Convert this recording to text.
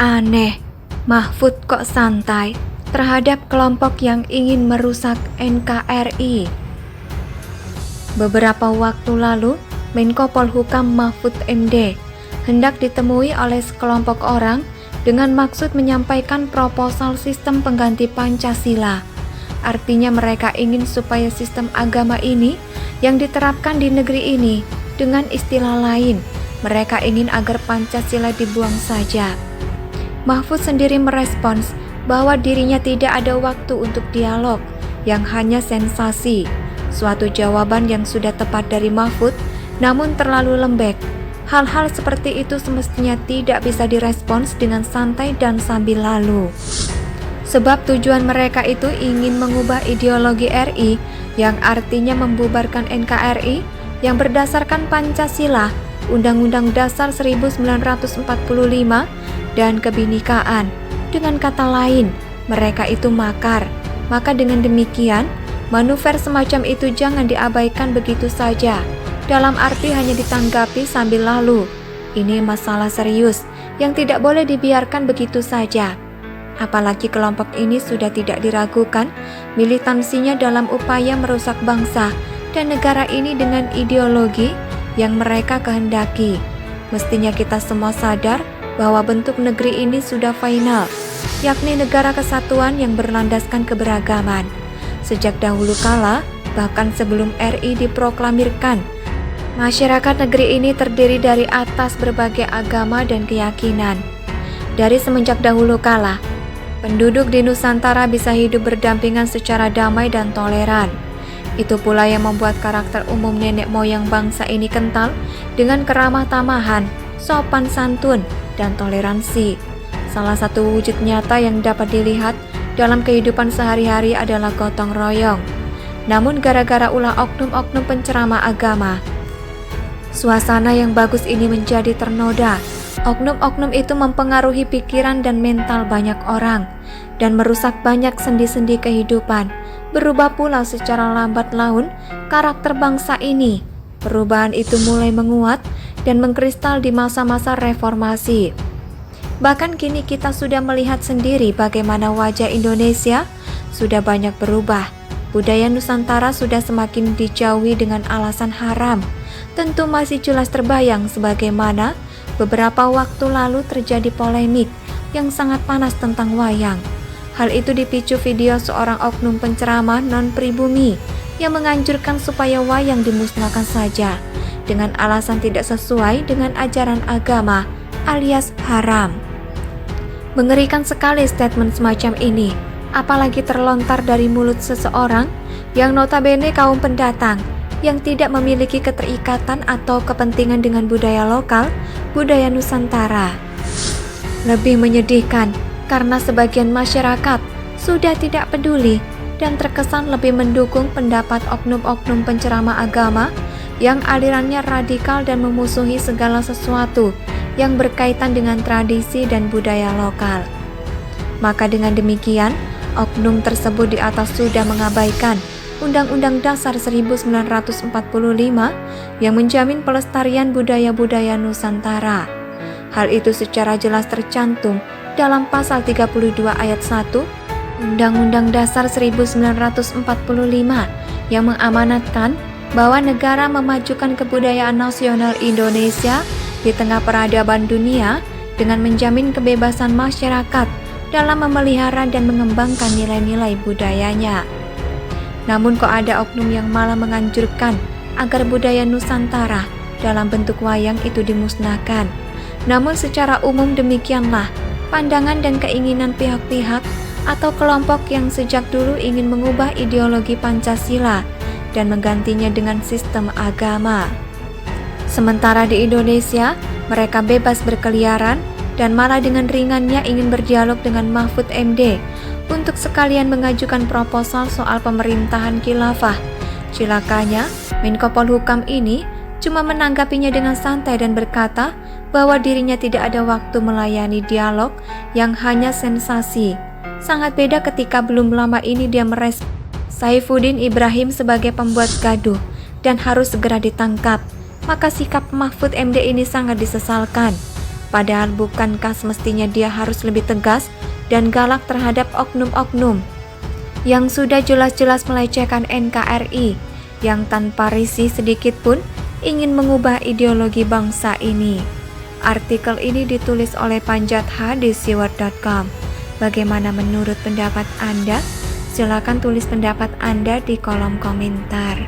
Aneh, Mahfud kok santai terhadap kelompok yang ingin merusak NKRI. Beberapa waktu lalu, Menko Polhukam Mahfud MD hendak ditemui oleh sekelompok orang dengan maksud menyampaikan proposal sistem pengganti Pancasila. Artinya mereka ingin supaya sistem agama ini yang diterapkan di negeri ini, dengan istilah lain, mereka ingin agar Pancasila dibuang saja. Mahfud sendiri merespons bahwa dirinya tidak ada waktu untuk dialog yang hanya sensasi. Suatu jawaban yang sudah tepat dari Mahfud, namun terlalu lembek. Hal-hal seperti itu semestinya tidak bisa direspons dengan santai dan sambil lalu. Sebab tujuan mereka itu ingin mengubah ideologi RI yang artinya membubarkan NKRI yang berdasarkan Pancasila, Undang-Undang Dasar 1945, dan Kebinekaan. Dengan kata lain, mereka itu makar. Maka dengan demikian, manuver semacam itu jangan diabaikan begitu saja, dalam arti hanya ditanggapi sambil lalu. Ini masalah serius yang tidak boleh dibiarkan begitu saja. Apalagi kelompok ini sudah tidak diragukan militansinya dalam upaya merusak bangsa dan negara ini dengan ideologi yang mereka kehendaki. Mestinya kita semua sadar bahwa bentuk negeri ini sudah final, yakni negara kesatuan yang berlandaskan keberagaman. Sejak dahulu kala, bahkan sebelum RI diproklamirkan, masyarakat negeri ini terdiri dari atas berbagai agama dan keyakinan. Dari semenjak dahulu kala, penduduk di Nusantara bisa hidup berdampingan secara damai dan toleran. Itu pula yang membuat karakter umum nenek moyang bangsa ini kental dengan keramah tamahan, sopan santun, dan toleransi. Salah satu wujud nyata yang dapat dilihat dalam kehidupan sehari-hari adalah gotong royong. Namun gara-gara ulah oknum-oknum penceramah agama, suasana yang bagus ini menjadi ternoda. Oknum-oknum itu mempengaruhi pikiran dan mental banyak orang dan merusak banyak sendi-sendi kehidupan. Berubah pula secara lambat laun karakter bangsa ini. Perubahan itu mulai menguat dan mengkristal di masa-masa reformasi. Bahkan kini kita sudah melihat sendiri bagaimana wajah Indonesia sudah banyak berubah. Budaya Nusantara sudah semakin dijauhi dengan alasan haram. Tentu masih jelas terbayang sebagaimana beberapa waktu lalu terjadi polemik yang sangat panas tentang wayang. Hal itu dipicu video seorang oknum penceramah non-pribumi yang menganjurkan supaya wayang dimusnahkan saja dengan alasan tidak sesuai dengan ajaran agama alias haram. Mengerikan sekali statement semacam ini, apalagi terlontar dari mulut seseorang yang notabene kaum pendatang yang tidak memiliki keterikatan atau kepentingan dengan budaya lokal, budaya Nusantara. Lebih menyedihkan karena sebagian masyarakat sudah tidak peduli dan terkesan lebih mendukung pendapat oknum-oknum penceramah agama yang alirannya radikal dan memusuhi segala sesuatu yang berkaitan dengan tradisi dan budaya lokal. Maka dengan demikian, oknum tersebut di atas sudah mengabaikan Undang-Undang Dasar 1945 yang menjamin pelestarian budaya-budaya Nusantara. Hal itu secara jelas tercantum dalam pasal 32 ayat 1 Undang-Undang Dasar 1945 yang mengamanatkan bahwa negara memajukan kebudayaan nasional Indonesia di tengah peradaban dunia dengan menjamin kebebasan masyarakat dalam memelihara dan mengembangkan nilai-nilai budayanya. Namun kok ada oknum yang malah menganjurkan agar budaya Nusantara dalam bentuk wayang itu dimusnahkan. Namun secara umum demikianlah pandangan dan keinginan pihak-pihak atau kelompok yang sejak dulu ingin mengubah ideologi Pancasila dan menggantinya dengan sistem agama. Sementara di Indonesia, mereka bebas berkeliaran dan malah dengan ringannya ingin berdialog dengan Mahfud MD untuk sekalian mengajukan proposal soal pemerintahan khilafah. Cilakanya, Menko Polhukam ini cuma menanggapinya dengan santai dan berkata bahwa dirinya tidak ada waktu melayani dialog yang hanya sensasi. Sangat beda ketika belum lama ini dia merespon Saifuddin Ibrahim sebagai pembuat gaduh dan harus segera ditangkap. Maka sikap Mahfud MD ini sangat disesalkan. Padahal bukankah semestinya dia harus lebih tegas dan galak terhadap oknum-oknum yang sudah jelas-jelas melecehkan NKRI, yang tanpa risih sedikit pun ingin mengubah ideologi bangsa ini. Artikel ini ditulis oleh Panjat H di siward.com. Bagaimana menurut pendapat Anda? Silakan tulis pendapat Anda di kolom komentar.